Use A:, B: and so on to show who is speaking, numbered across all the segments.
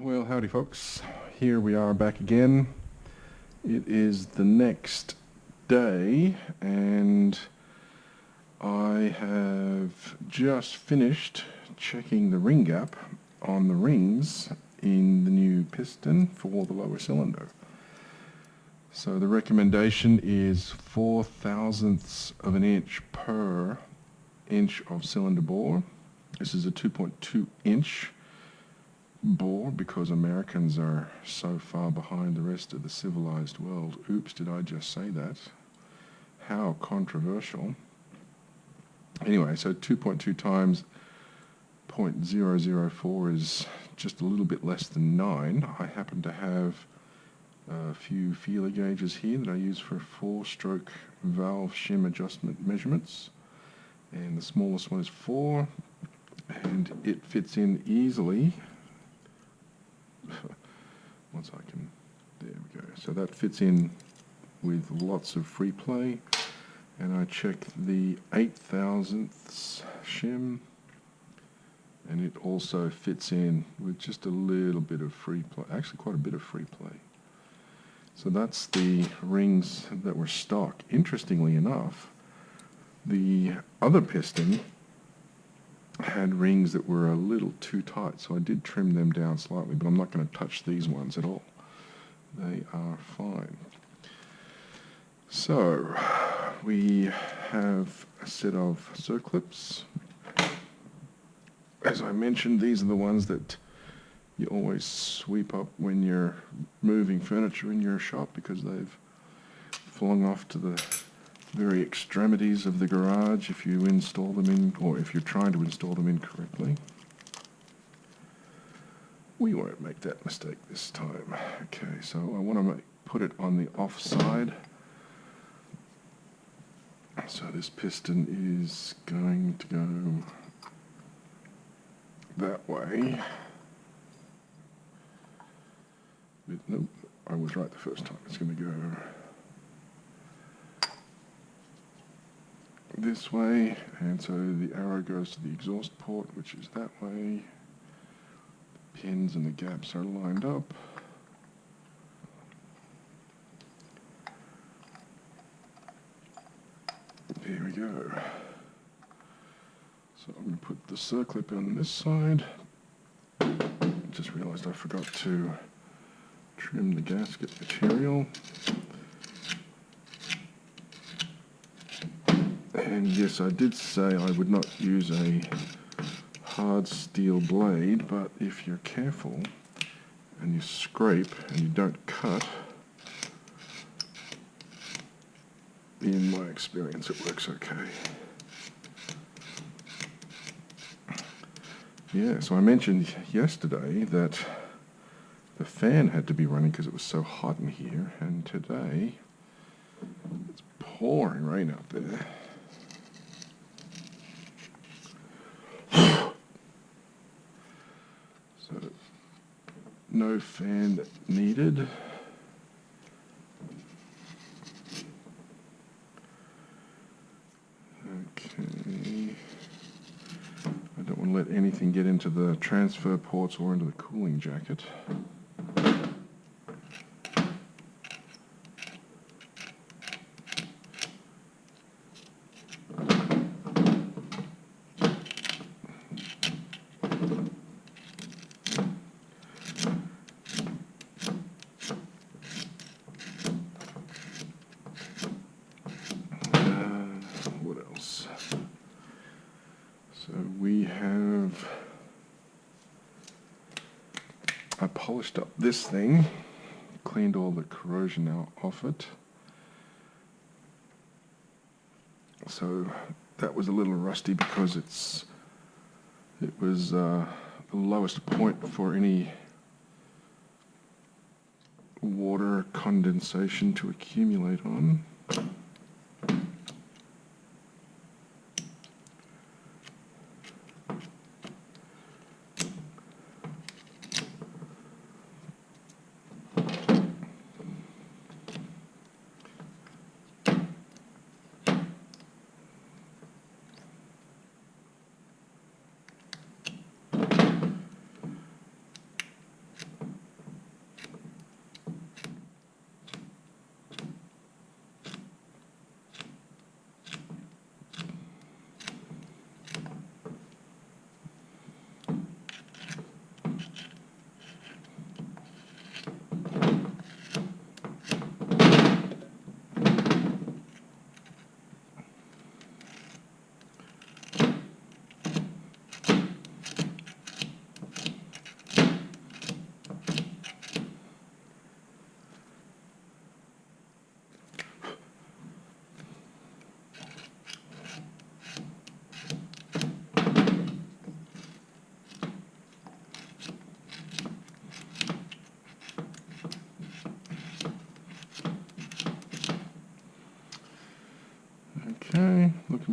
A: Well, howdy folks. Here we are back again. It is the next day and I have just finished checking the ring gap on the rings in the new piston for the lower cylinder. So the recommendation is 4/1000ths of an inch per inch of cylinder bore. This is a 2.2 inch bore because Americans are so far behind the rest of the civilized world. Oops, did I just say that? How controversial. Anyway, so 2.2 times 0.004 is just a little bit less than 9. I happen to have a few feeler gauges here that I use for 4-stroke valve shim adjustment measurements. And the smallest one is 4, and it fits in easily. Once I can, there we go. So that fits in with lots of free play. And I check the 8/1000ths shim, and it also fits in with just a little bit of free play, actually quite a bit of free play. So that's the rings that were stock. Interestingly enough, the other piston had rings that were a little too tight, so I did trim them down slightly, but I'm not going to touch these ones at all. They are fine. So we have a set of circlips. As I mentioned, these are the ones that you always sweep up when you're moving furniture in your shop because they've flung off to the very extremities of the garage if you install them in, or if you're trying to install them in correctly. We won't make that mistake this time. Okay, so I want to put it on the off side. So this piston is going to go that way. Nope, I was right the first time. It's going to go this way, and so the arrow goes to the exhaust port, which is that way. The pins and the gaps are lined up. There we go. So I'm going to put the circlip on this side. Just realized I forgot to trim the gasket material. And yes, I did say I would not use a hard steel blade, but if you're careful and you scrape and you don't cut, in my experience it works okay. Yeah, so I mentioned yesterday that the fan had to be running because it was so hot in here, and today it's pouring rain out there. So no fan needed. Okay. I don't want to let anything get into the transfer ports or into the cooling jacket. What else? So we have, I polished up this thing, cleaned all the corrosion out off it. So that was a little rusty because it was the lowest point for any water condensation to accumulate on.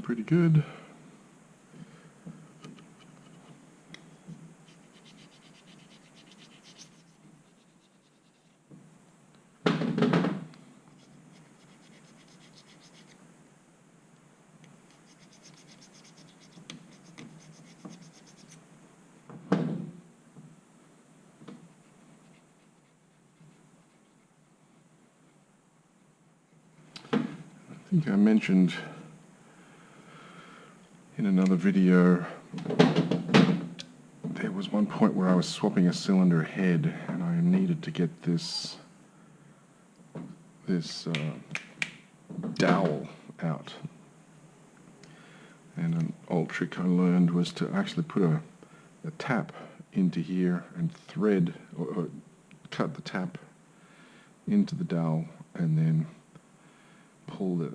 A: pretty good. I think I mentioned in another video there was one point where I was swapping a cylinder head and I needed to get this dowel out. And an old trick I learned was to actually put a tap into here and thread or cut the tap into the dowel and then pull the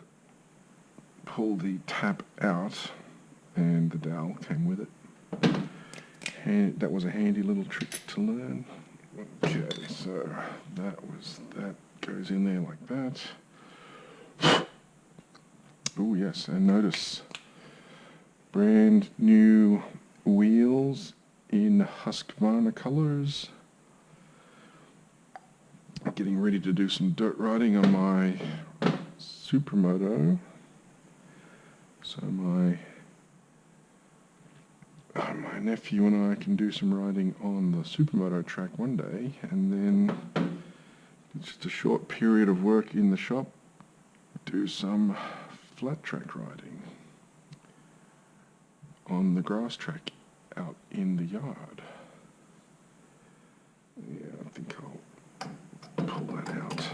A: tap out, and the dowel came with it. And that was a handy little trick to learn. Okay, so that goes in there like that. Oh yes, and notice brand new wheels in Husqvarna colors. Getting ready to do some dirt riding on my Supermoto. So my nephew and I can do some riding on the Supermoto track one day, and then just a short period of work in the shop, do some flat track riding on the grass track out in the yard. Yeah, I think I'll pull that out.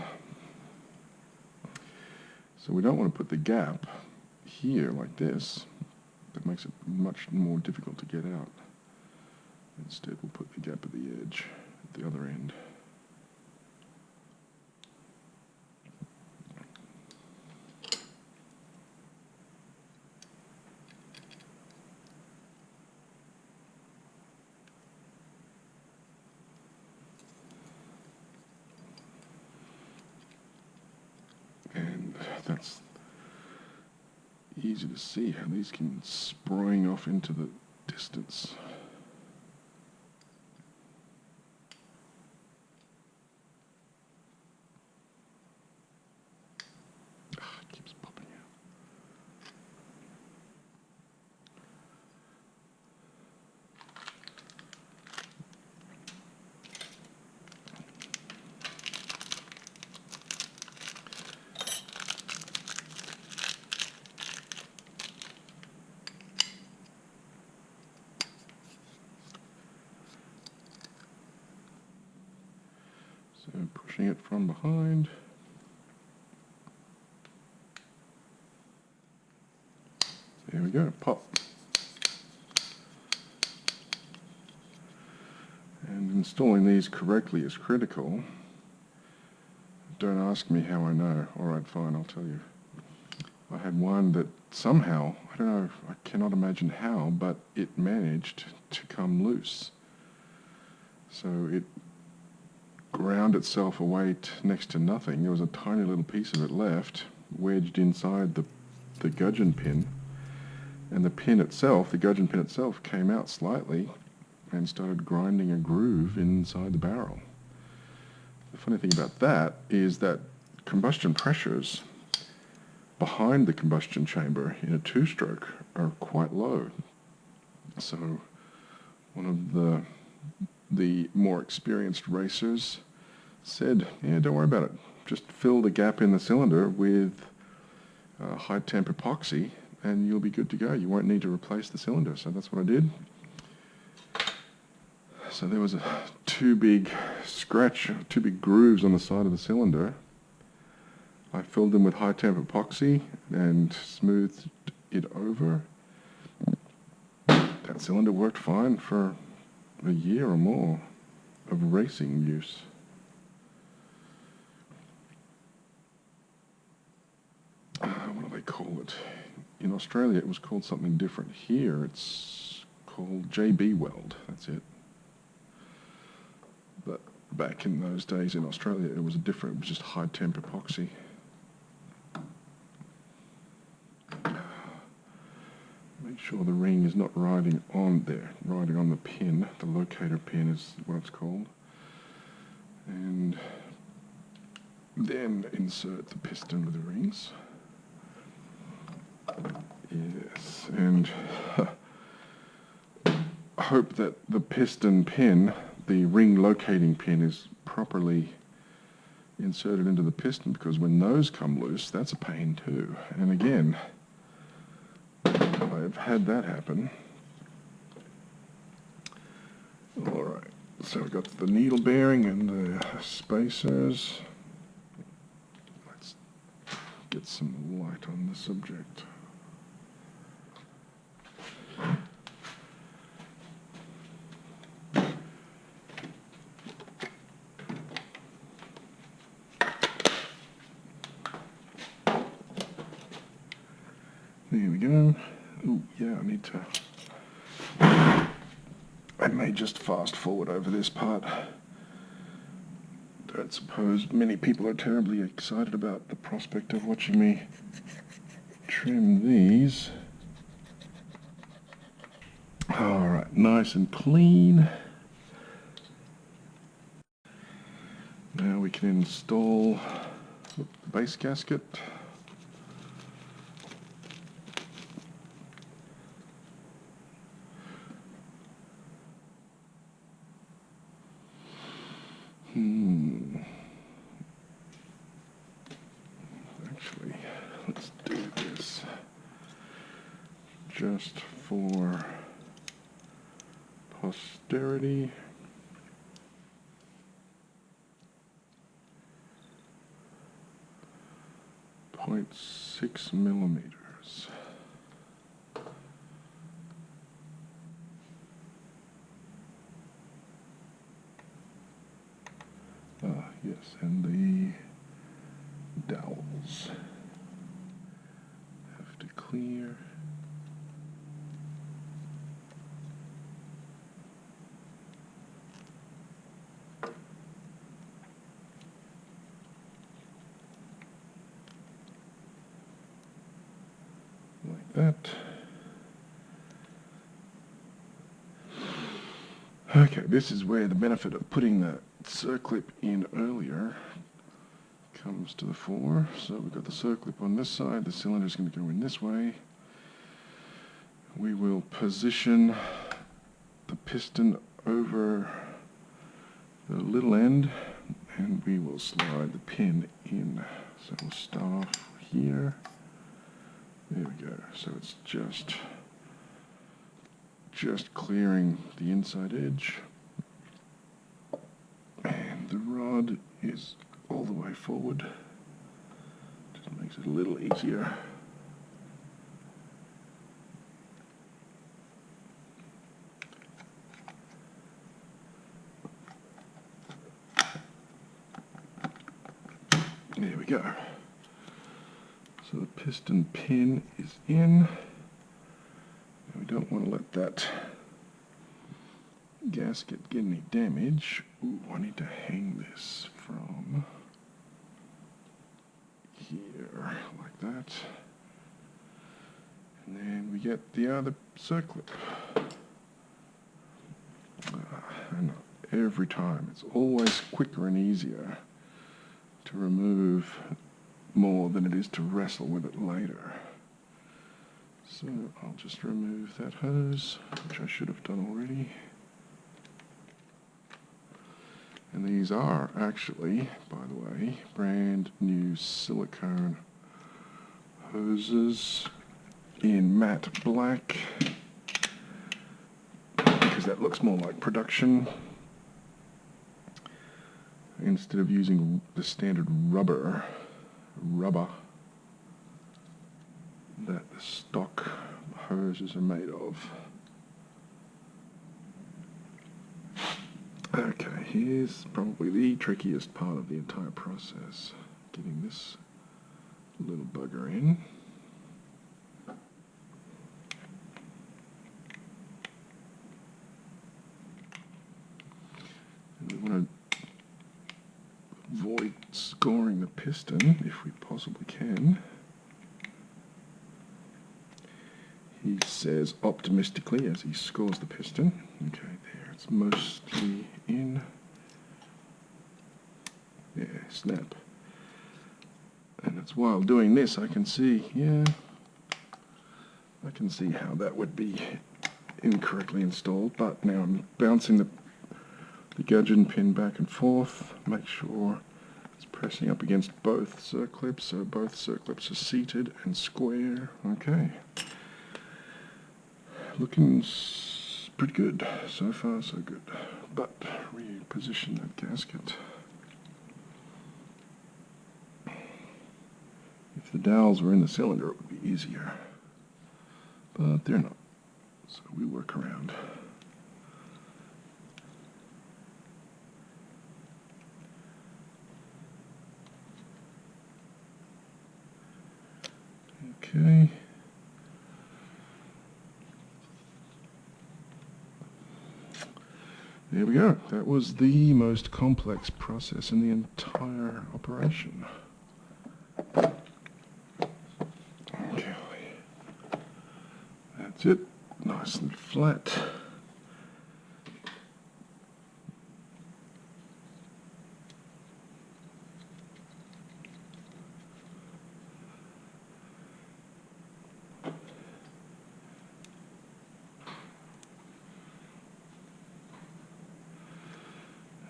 A: So we don't want to put the gap here like this. That makes it much more difficult to get out. Instead we'll put the gap at the edge at the other end. And that's easy to see how these can spring off into the distance. It keeps popping out. So pushing it from behind. There we go, pop. And installing these correctly is critical. Don't ask me how I know. Alright, fine, I'll tell you. I had one that somehow, I don't know, I cannot imagine how, but it managed to come loose. So it ground itself away next to nothing. There was a tiny little piece of it left, wedged inside the gudgeon pin. And the pin itself, the gudgeon pin itself, came out slightly and started grinding a groove inside the barrel. The funny thing about that is that combustion pressures behind the combustion chamber in a two-stroke are quite low. So one of the more experienced racers said, yeah, don't worry about it. Just fill the gap in the cylinder with high temp epoxy and you'll be good to go. You won't need to replace the cylinder. So that's what I did. So there was two big grooves on the side of the cylinder. I filled them with high temp epoxy and smoothed it over. That cylinder worked fine for a year or more of racing use. What do they call it? In Australia it was called something different. Here it's called JB Weld, that's it. But back in those days in Australia it was just high temp epoxy. sure the ring is not riding on there, riding on the pin. The locator pin is what it's called. And then insert the piston with the rings. Yes, and hope that the piston pin, the ring locating pin, is properly inserted into the piston, because when those come loose, that's a pain too. And again, I've had that happen. Alright, so we've got the needle bearing and the spacers. Let's get some light on the subject. There we go. Oh, yeah, I may just fast forward over this part. Don't suppose many people are terribly excited about the prospect of watching me trim these. Alright, nice and clean. Now we can install the base gasket. Actually, let's do this just for posterity. .6 millimeters. Yes, and the dowels have to clear. Like that. Okay, this is where the benefit of putting the circlip in earlier comes to the fore. So we've got the circlip on this side, the cylinder is going to go in this way. We will position the piston over the little end, and we will slide the pin in. So we'll start off here. There we go. So it's just clearing the inside edge. And the rod is all the way forward. Just makes it a little easier. There we go. So the piston pin is in. We don't want to let that gasket get any damage. Ooh, I need to hang this from here, like that. And then we get the other circlip. And every time, it's always quicker and easier to remove more than it is to wrestle with it later. So I'll just remove that hose, which I should have done already. And these are actually, by the way, brand new silicone hoses in matte black, because that looks more like production, instead of using the standard rubber that the stock hoses are made of. Okay, here's probably the trickiest part of the entire process, getting this little bugger in. And we want to avoid scoring the piston if we possibly can. he says optimistically as he scores the piston. Okay, there, it's mostly in. Yeah, snap. And it's while doing this I can see, yeah, I can see how that would be incorrectly installed, but now I'm bouncing the gudgeon pin back and forth, make sure it's pressing up against both circlips, so both circlips are seated and square. Okay. Looking pretty good. So far, so good. But reposition that gasket. If the dowels were in the cylinder, it would be easier. But they're not. So we work around. Okay. There we go. That was the most complex process in the entire operation. Okay. That's it. Nice and flat.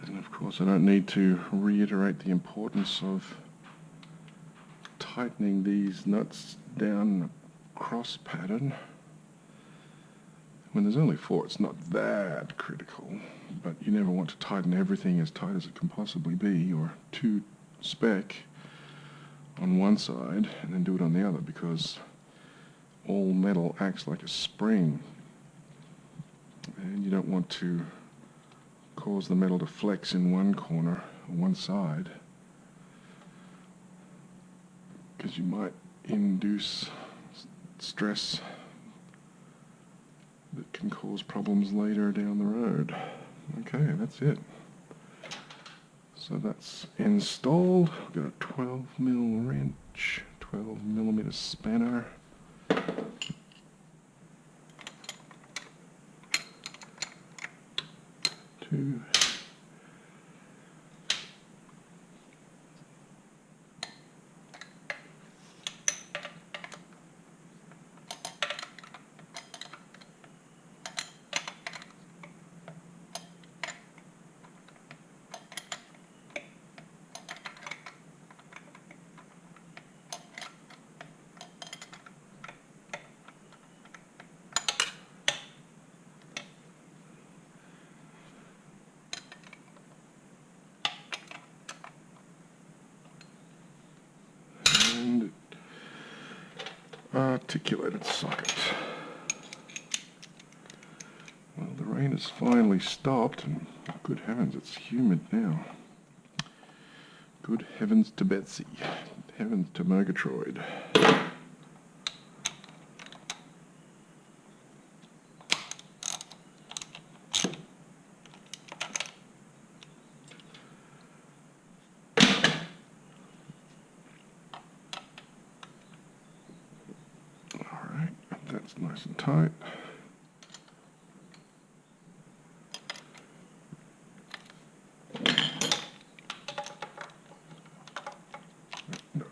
A: And of course I don't need to reiterate the importance of tightening these nuts down cross pattern. When there's only 4, it's not that critical, but you never want to tighten everything as tight as it can possibly be, or too spec on one side and then do it on the other, because all metal acts like a spring and you don't want to cause the metal to flex in one corner or one side, because you might induce stress that can cause problems later down the road. Okay, that's it. So that's installed. We've got a 12mm wrench, 12mm spanner. Two. Articulated socket. Well, the rain has finally stopped, and good heavens, it's humid now. Good heavens to Betsy. Heavens to Murgatroyd. That's nice and tight. No.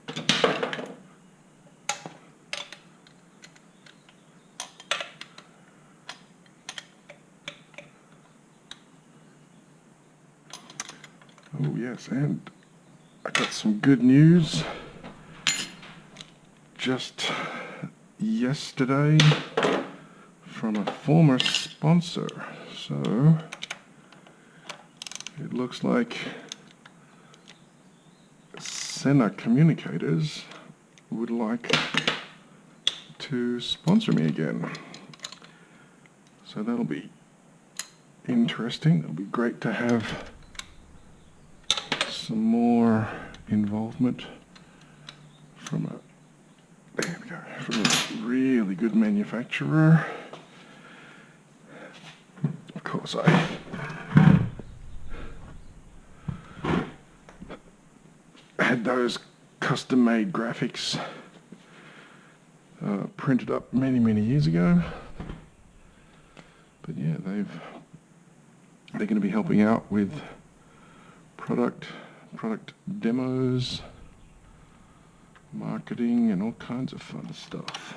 A: Oh yes, and I got some good news. Just yesterday from a former sponsor. So it looks like Senna Communicators would like to sponsor me again. So that'll be interesting. It'll be great to have some more involvement from a from a really good manufacturer. Of course, I had those custom-made graphics printed up many years ago. But yeah, they're going to be helping out with product demos, marketing, and all kinds of fun stuff.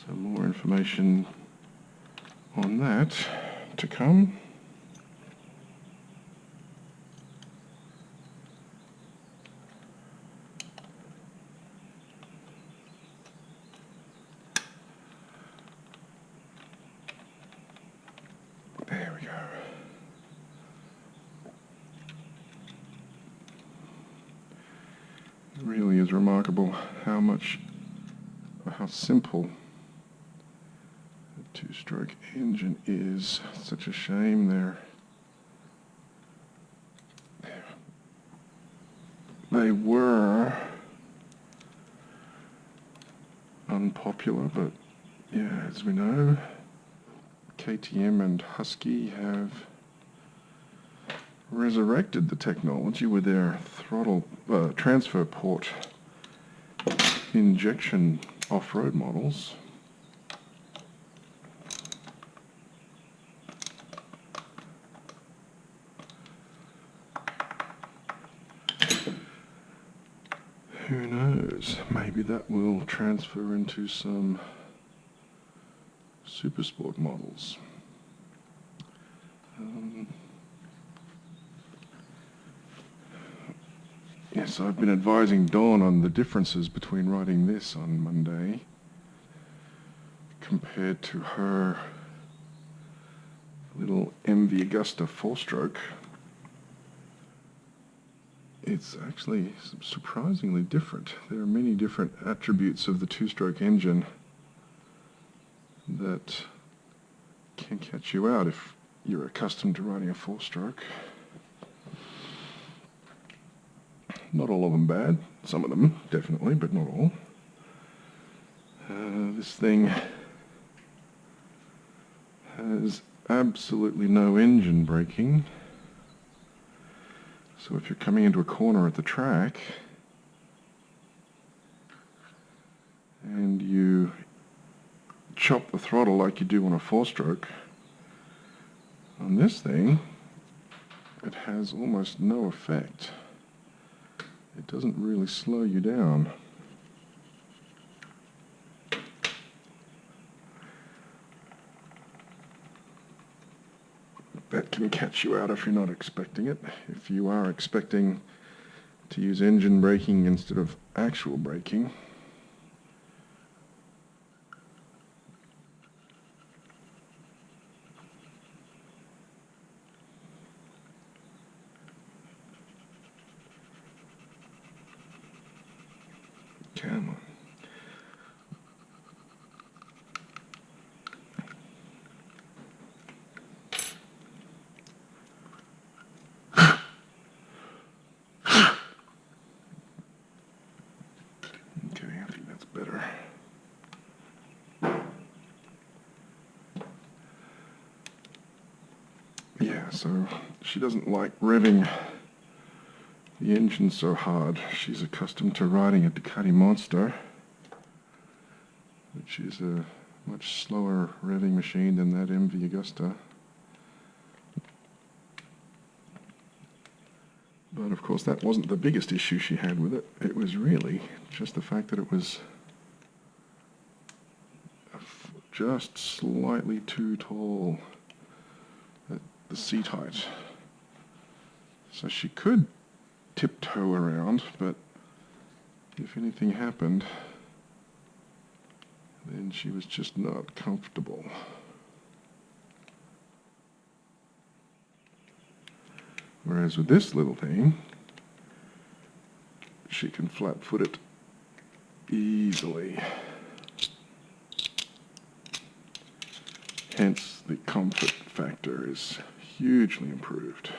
A: So more information on that to come. There we go. It really is remarkable how simple a two-stroke engine is. Such a shame they were unpopular, but yeah, as we know, KTM and Husky have resurrected the technology with their throttle transfer port injection off-road models. Who knows, maybe that will transfer into some Supersport models. Yes, I've been advising Dawn on the differences between riding this on Monday compared to her little MV Agusta 4-stroke. It's actually surprisingly different. There are many different attributes of the two-stroke engine that can catch you out if you're accustomed to riding a 4-stroke. Not all of them bad, some of them definitely, but not all. This thing has absolutely no engine braking. So if you're coming into a corner at the track and you chop the throttle like you do on a 4-stroke, on this thing it has almost no effect. It doesn't really slow you down. That can catch you out if you're not expecting it. If you are expecting to use engine braking instead of actual braking, come on. Okay, I think that's better. Yeah, so she doesn't like revving the engine so hard. She's accustomed to riding a Ducati Monster, which is a much slower revving machine than that MV Agusta. But of course that wasn't the biggest issue she had with it. It was really just the fact that it was just slightly too tall at the seat height. So she could tiptoe around, but if anything happened, then she was just not comfortable. Whereas with this little thing, she can flat-foot it easily. Hence, the comfort factor is hugely improved.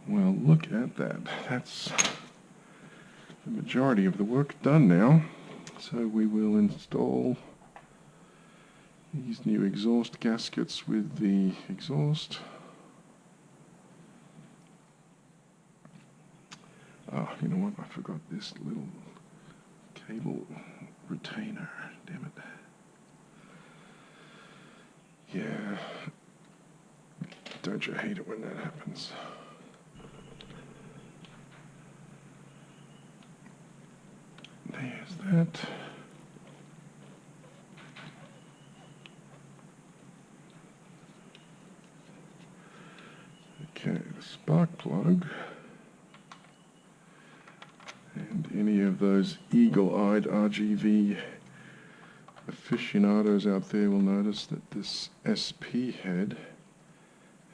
A: Well, look at that. That's the majority of the work done now. So we will install These new exhaust gaskets with the exhaust. Oh, you know what? I forgot this little cable retainer. Damn it. Yeah. Don't you hate it when that happens? There's that. Okay, the spark plug. And any of those eagle-eyed RGV aficionados out there will notice that this SP head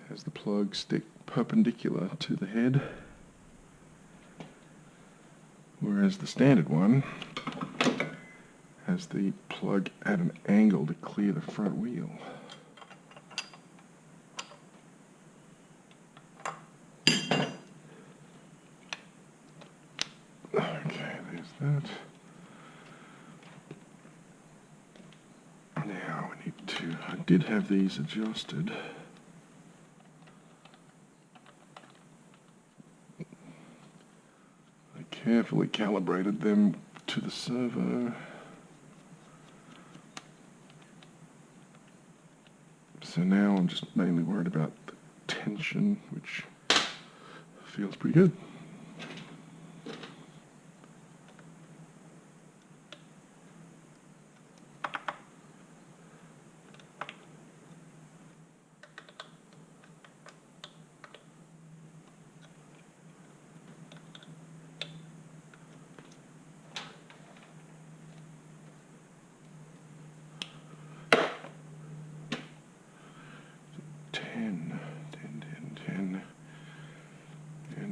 A: has the plug stick perpendicular to the head, whereas the standard one has the plug at an angle to clear the front wheel. Okay, there's that. Now we need to, I did have these adjusted. I carefully calibrated them to the servo. So now I'm just mainly worried about the tension, which feels pretty good. And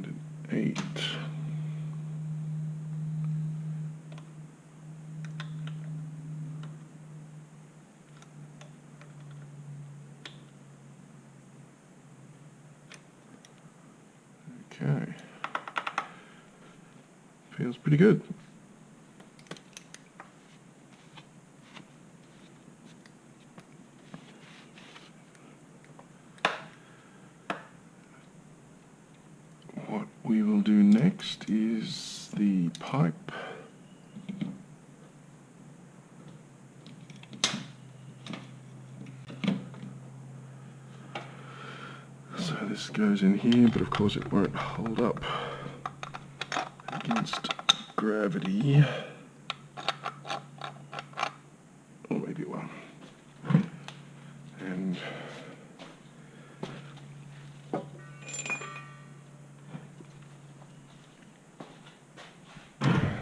A: an 8. Okay. Feels pretty good. What we will do next is the pipe. So this goes in here, but of course it won't hold up against gravity. Or maybe it will. And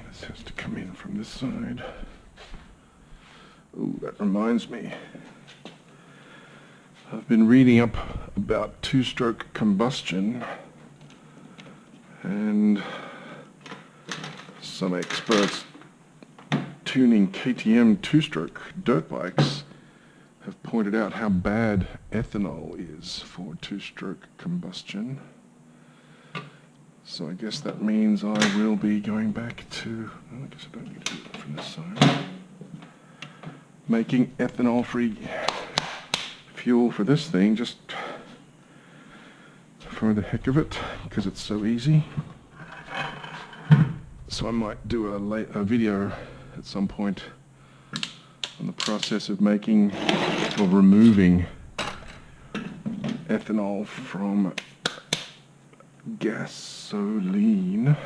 A: this has to come in from this side. Ooh, that reminds me. I've been reading up about two-stroke combustion, and some experts tuning KTM two-stroke dirt bikes have pointed out how bad ethanol is for two-stroke combustion. So I guess that means I will be going back to, well, I guess I don't need to do it from this side, making ethanol-free fuel for this thing just for the heck of it, because it's so easy. So I might do a video at some point on the process of making or removing ethanol from gasoline.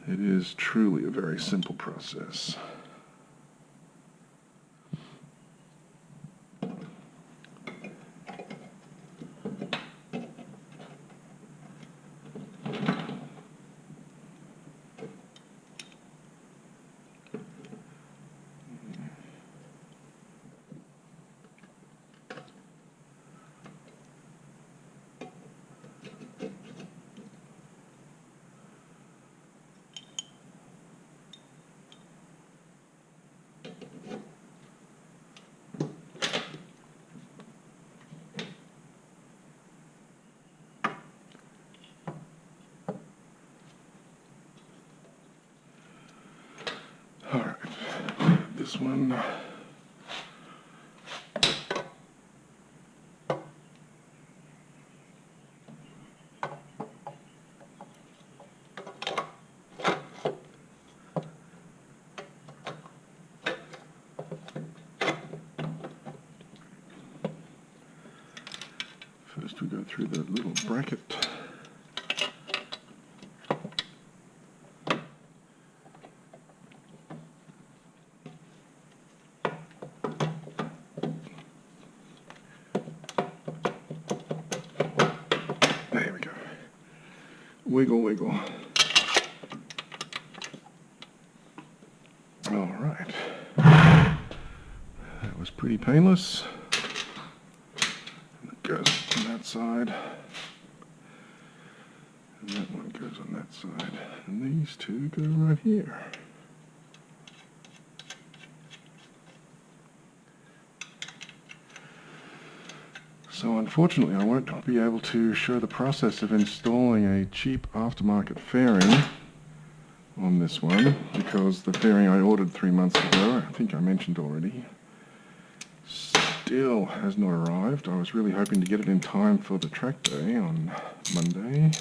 A: It is truly a very simple process. this one. First we go through the little bracket. There we go. Wiggle, wiggle. All right. That was pretty painless. And it goes on that side. And that one goes on that side. And these two go right here. So unfortunately I won't be able to show the process of installing a cheap aftermarket fairing on this one, because the fairing I ordered 3 months ago, I think I mentioned already, still has not arrived. I was really hoping to get it in time for the track day on Monday.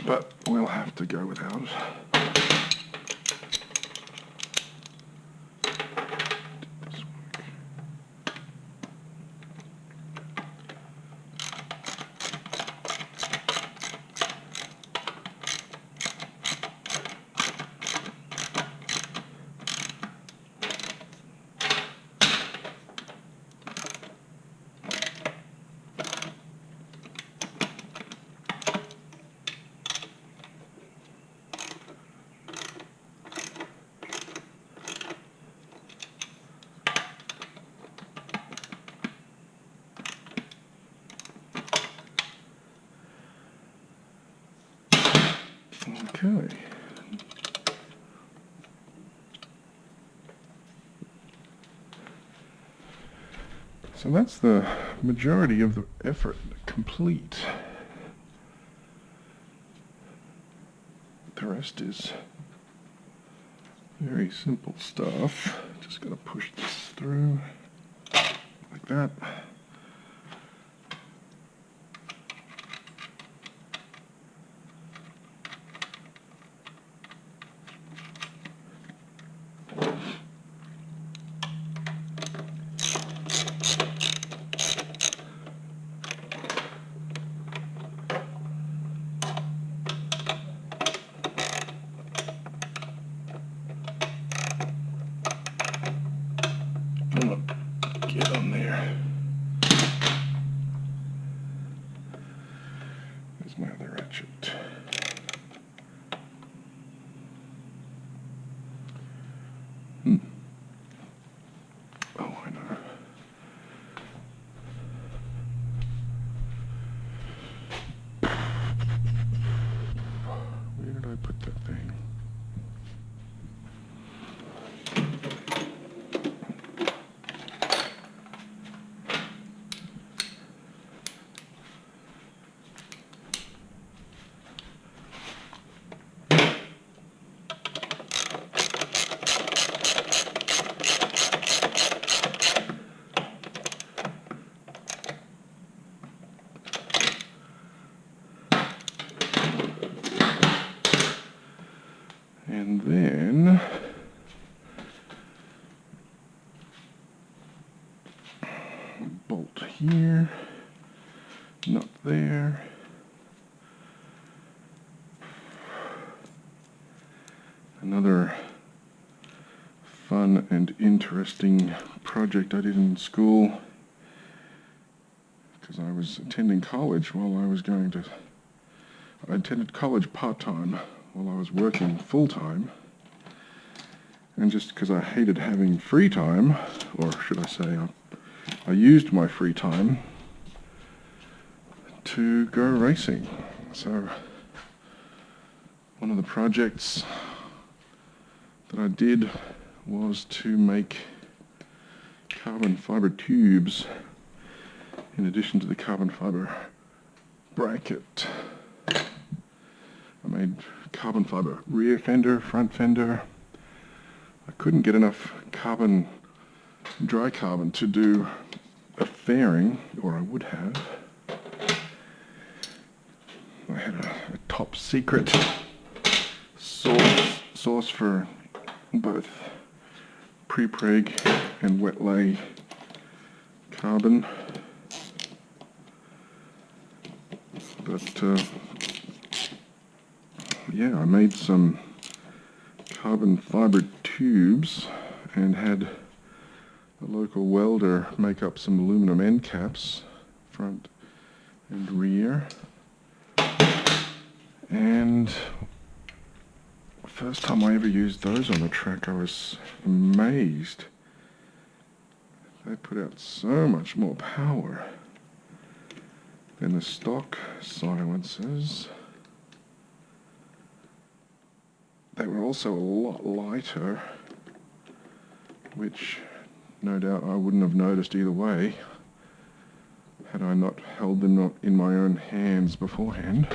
A: But we'll have to go without it. Okay. So that's the majority of the effort complete. The rest is very simple stuff. Just gonna push this through like that. Get on there. There's my other ratchet. Oh, I know. Where did I put that thing? And then bolt here, not there. Another fun and interesting project I did in school, because I was attending college while I was I attended college part-time while I was working full-time, and just because I hated having free time, or should I say I used my free time to go racing. So one of the projects that I did was to make carbon fiber tubes in addition to the carbon fibre bracket. I made carbon fibre rear fender, front fender. I couldn't get enough dry carbon to do a fairing, or I would have. I had a top secret source for both pre-preg and wet lay carbon, but yeah, I made some carbon fibre tubes and had a local welder make up some aluminum end caps, front and rear. And first time I ever used those on the track, I was amazed. They put out so much more power than the stock silencers. They were also a lot lighter, which no doubt I wouldn't have noticed either way had I not held them in my own hands beforehand.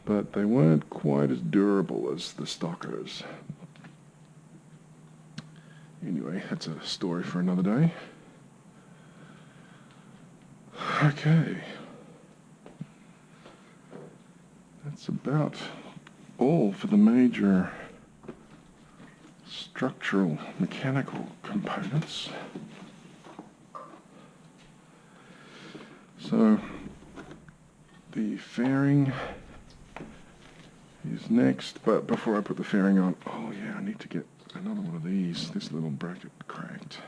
A: But they weren't quite as durable as the stockers. Anyway, that's a story for another day. Okay. That's about all for the major structural mechanical components. So the fairing is next, but before I put the fairing on, oh yeah, I need to get another one of these. This little bracket cracked.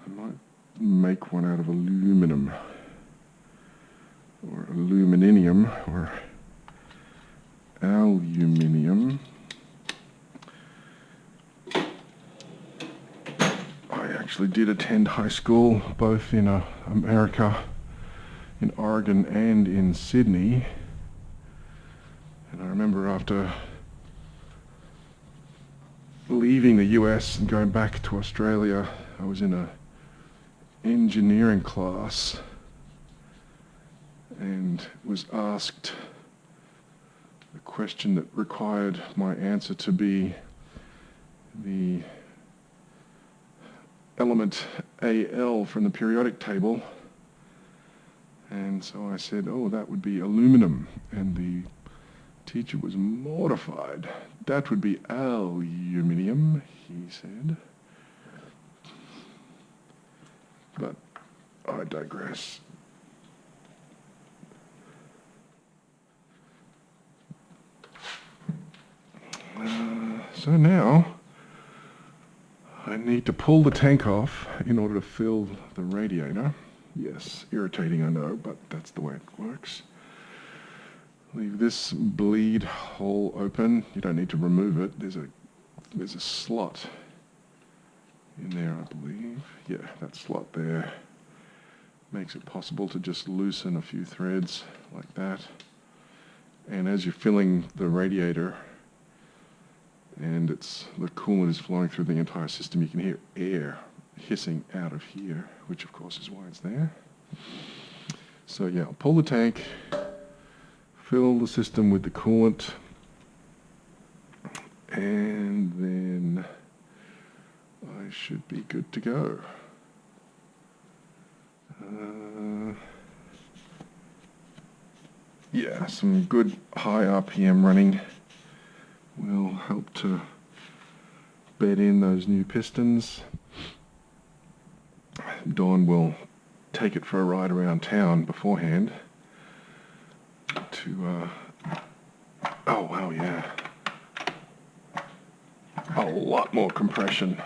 A: I might make one out of aluminum or aluminum or aluminium. I actually did attend high school both in America, in Oregon and in Sydney. And I remember after leaving the US and going back to Australia, I was in an engineering class and was asked a question that required my answer to be the element Al from the periodic table. And so I said, oh, that would be aluminum. And the teacher was mortified. That would be aluminium, he said. But I digress. So now I need to pull the tank off in order to fill the radiator. Yes, irritating, I know, but that's the way it works. Leave this bleed hole open. You don't need to remove it. There's a slot in there, I believe. Yeah, that slot there makes it possible to just loosen a few threads like that. And as you're filling the radiator and the coolant is flowing through the entire system, you can hear air hissing out of here, which of course is why it's there. So yeah, I'll pull the tank, fill the system with the coolant, and then I should be good to go. Yeah, some good high RPM running will help to bed in those new pistons. Dawn will take it for a ride around town beforehand to, oh wow, yeah, a lot more compression.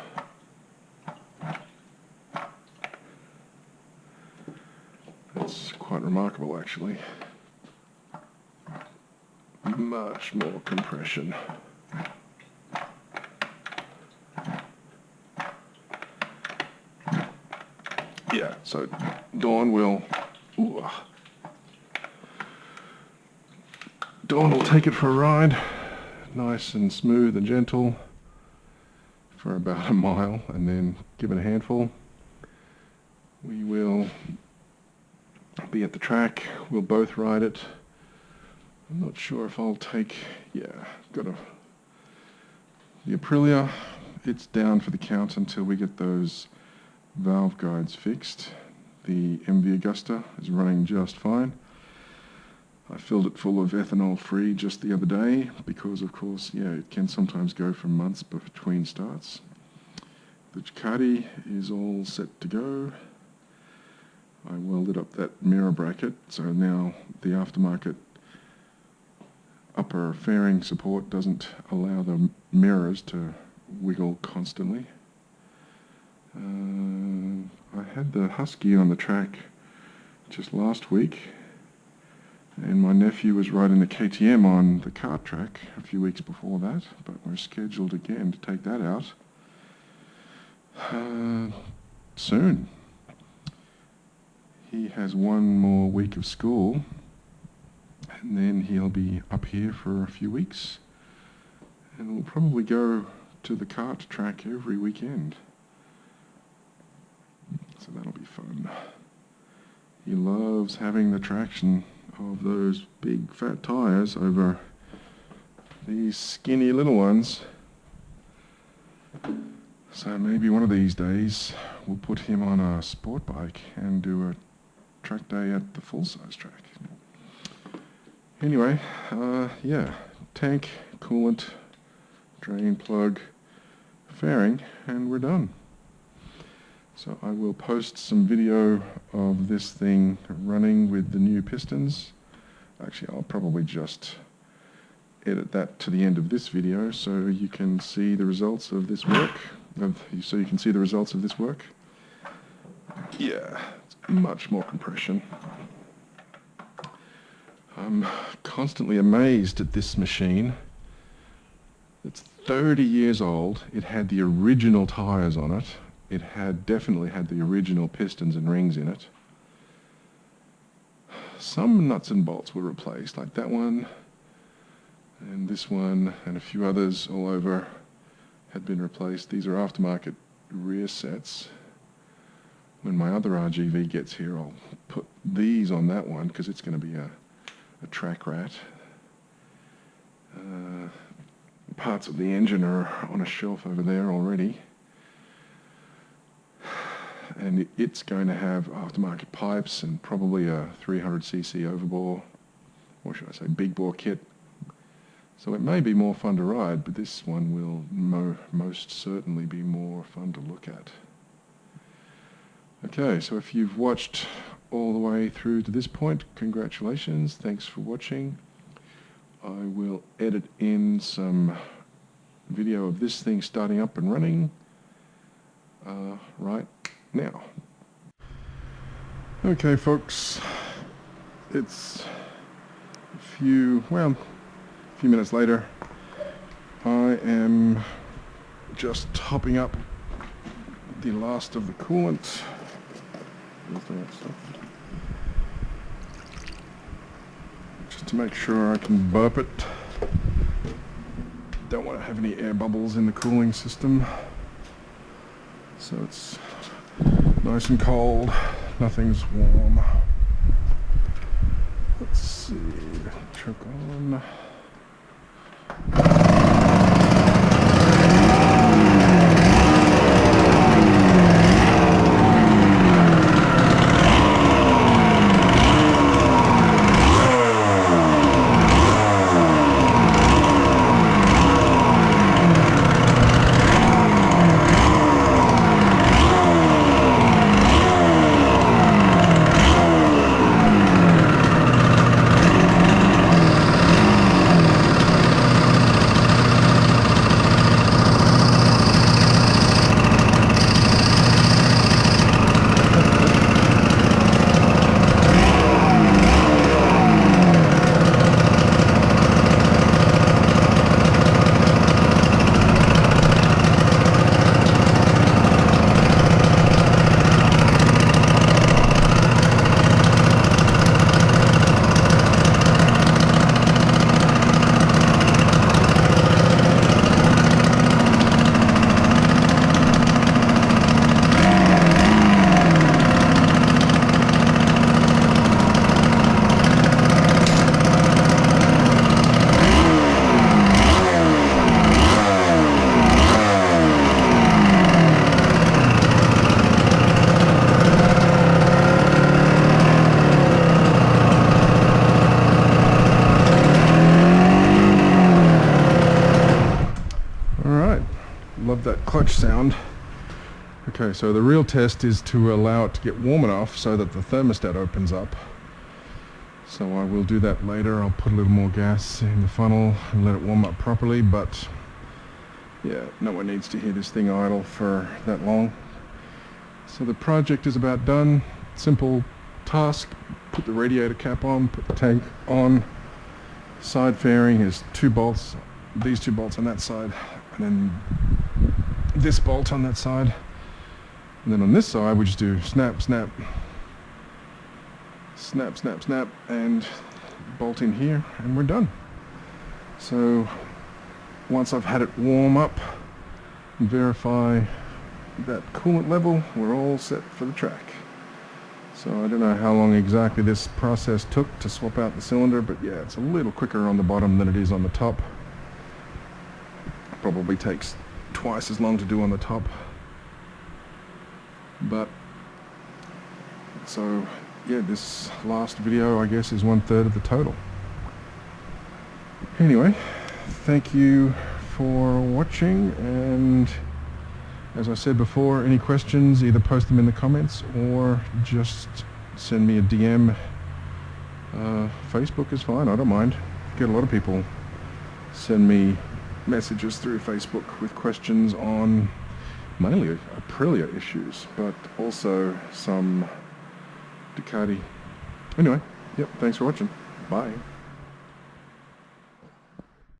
A: That's quite remarkable, actually. Much more compression. Yeah, so Dawn will take it for a ride, nice and smooth and gentle, for about a mile, and then give it a handful. we will be at the track. We'll both ride it. I'm not sure if I'll take, the Aprilia. It's down for the count until we get those valve guides fixed. The MV Augusta is running just fine. I filled it full of ethanol free just the other day because, of course, it can sometimes go for months between starts. The Ducati is all set to go. I welded up that mirror bracket, so now the aftermarket upper fairing support doesn't allow the mirrors to wiggle constantly. I had the Husky on the track just last week, and my nephew was riding the KTM on the kart track a few weeks before that, but we're scheduled again to take that out soon. He has one more week of school, and then he'll be up here for a few weeks, and we'll probably go to the kart track every weekend. So that'll be fun. He loves having the traction of those big fat tires over these skinny little ones. So maybe one of these days we'll put him on a sport bike and do a track day at the full-size track. Anyway, tank, coolant, drain plug, fairing, and we're done. So I will post some video of this thing running with the new pistons. Actually, I'll probably just edit that to the end of this video so you can see the results of this work. Yeah, it's much more compression. I'm constantly amazed at this machine. It's 30 years old. It had the original tires on it. It definitely had the original pistons and rings in it. Some nuts and bolts were replaced, like that one, and this one, and a few others all over had been replaced. These are aftermarket rear sets. When my other RGV gets here, I'll put these on that one because it's going to be a track rat. Parts of the engine are on a shelf over there already. And it's going to have aftermarket pipes and probably a 300cc overbore, or should I say big bore kit. So it may be more fun to ride, but this one will most certainly be more fun to look at. Okay, so if you've watched all the way through to this point, congratulations, thanks for watching. I will edit in some video of this thing starting up and running right now. Okay folks, it's a few minutes later. I am just topping up the last of the coolant. Just to make sure I can burp it. Don't want to have any air bubbles in the cooling system. So it's nice and cold, nothing's warm. Let's see, choke on. love that clutch sound. Okay, so the real test is to allow it to get warm enough so that the thermostat opens up. So I will do that later. I'll put a little more gas in the funnel and let it warm up properly, but yeah, no one needs to hear this thing idle for that long. So the project is about done. Simple task. Put the radiator cap on, put the tank on. Side fairing is 2 bolts, these 2 bolts on that side, and then this bolt on that side. And then on this side we just do snap, snap, snap, snap, snap, and bolt in here, and we're done. So once I've had it warm up and verify that coolant level, we're all set for the track. So I don't know how long exactly this process took to swap out the cylinder, but yeah, it's a little quicker on the bottom than it is on the top. Probably takes twice as long to do on the top. But so yeah, this last video I guess is 1/3 of the total. Anyway, thank you for watching, and as I said before, any questions, either post them in the comments or just send me a DM. Facebook is fine, I don't mind. Get a lot of people send me messages through Facebook with questions on mainly Aprilia issues, but also some Ducati. Anyway, yep, thanks for watching. Bye.